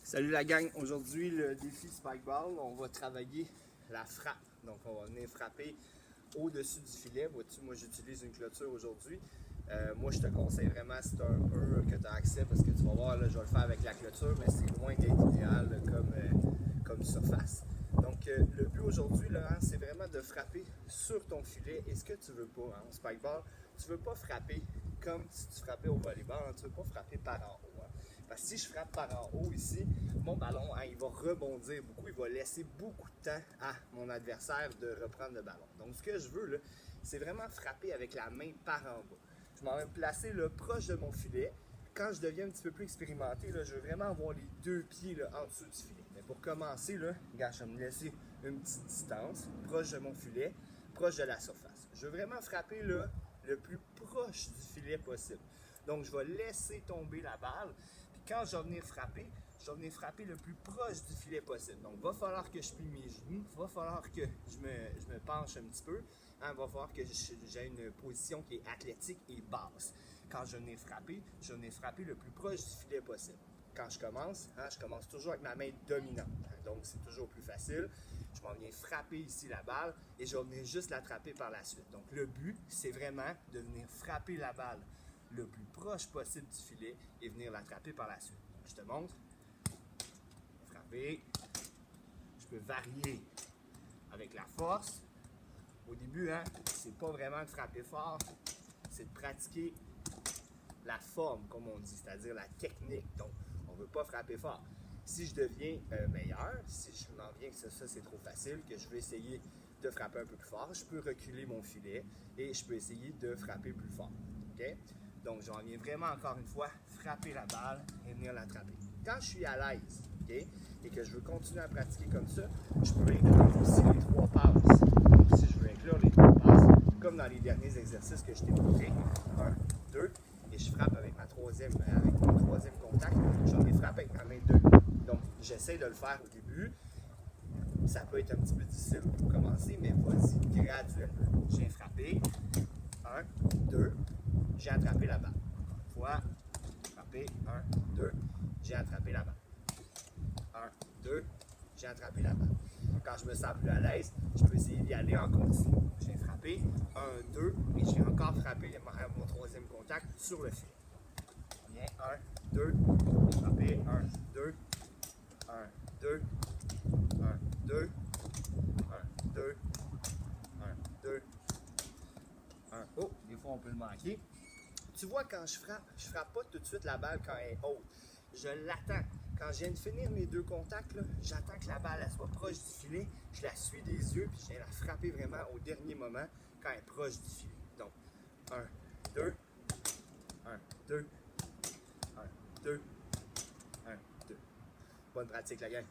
Salut la gang, aujourd'hui le défi Spikeball, on va travailler la frappe. Donc on va venir frapper au-dessus du filet. Vois-tu, moi j'utilise une clôture aujourd'hui. Moi je te conseille vraiment, si tu as un peu que tu as accès, parce que tu vas voir, là, je vais le faire avec la clôture, mais c'est loin d'être idéal comme surface. Donc le but aujourd'hui, là, c'est vraiment de frapper sur ton filet. Et ce que tu veux pas, en Spikeball, tu veux pas frapper comme si tu frappais au volleyball, hein, tu veux pas frapper par en haut. Hein. Parce que si je frappe par en haut ici, mon ballon, hein, il va rebondir beaucoup, il va laisser beaucoup de temps à mon adversaire de reprendre le ballon. Donc ce que je veux, là, c'est vraiment frapper avec la main par en bas. Je m'en vais me placer là, proche de mon filet. Quand je deviens un petit peu plus expérimenté, là, je veux vraiment avoir les deux pieds là, en dessous du filet. Mais pour commencer, là, regarde, je vais me laisser une petite distance, proche de mon filet, proche de la surface. Je veux vraiment frapper là, le plus proche du filet possible. Donc je vais laisser tomber la balle. Quand je vais venir frapper, le plus proche du filet possible. Donc, il va falloir que je plie mes genoux, il va falloir que je me penche un petit peu, hein, il va falloir que j'ai une position qui est athlétique et basse. Quand je venais frapper, le plus proche du filet possible. Quand je commence toujours avec ma main dominante. Donc, c'est toujours plus facile. Je vais venir frapper ici la balle et je vais venir juste l'attraper par la suite. Donc, le but, c'est vraiment de venir frapper la balle le plus proche possible du filet et venir l'attraper par la suite. Donc, je te montre. Frapper. Je peux varier avec la force. Au début, hein, c'est pas vraiment de frapper fort, c'est de pratiquer la forme, comme on dit, c'est-à-dire la technique. Donc, on ne veut pas frapper fort. Si je deviens meilleur, si je m'en viens que ça c'est trop facile, que je veux essayer de frapper un peu plus fort, je peux reculer mon filet et je peux essayer de frapper plus fort. Okay? Donc, j'en viens vraiment, encore une fois, frapper la balle et venir l'attraper. Quand je suis à l'aise, okay, et que je veux continuer à pratiquer comme ça, je peux inclure aussi les trois passes. Donc, si je veux inclure les trois passes, comme dans les derniers exercices que je t'ai montré, 1, 2, et je frappe avec mon troisième contact, j'en ai frappé avec ma main 2. Donc, j'essaie de le faire au début. Ça peut être un petit peu difficile pour commencer, mais vas-y graduellement. J'ai frappé, 1, 2, j'ai attrapé la balle. Une fois, frappé, 1, 2, j'ai attrapé la balle. 1, 2, j'ai attrapé la balle. Quand je me sens plus à l'aise, je peux essayer d'y aller en continu. J'ai frappé, 1, 2, et j'ai encore frappé mon troisième contact sur le filet. Bien, 1, 2, j'ai frappé, 1, 2, 1, 2, 1, 2, 1, 2, 1, 2, 1. Oh, des fois on peut le manquer. Tu vois, quand je frappe pas tout de suite la balle quand elle est haute. Je l'attends. Quand je viens de finir mes deux contacts, j'attends que la balle elle soit proche du filet. Je la suis des yeux, puis je viens la frapper vraiment au dernier moment quand elle est proche du filet. Donc, 1, 2, 1, 2, 1, 2, 1, 2. Bonne pratique, la gang.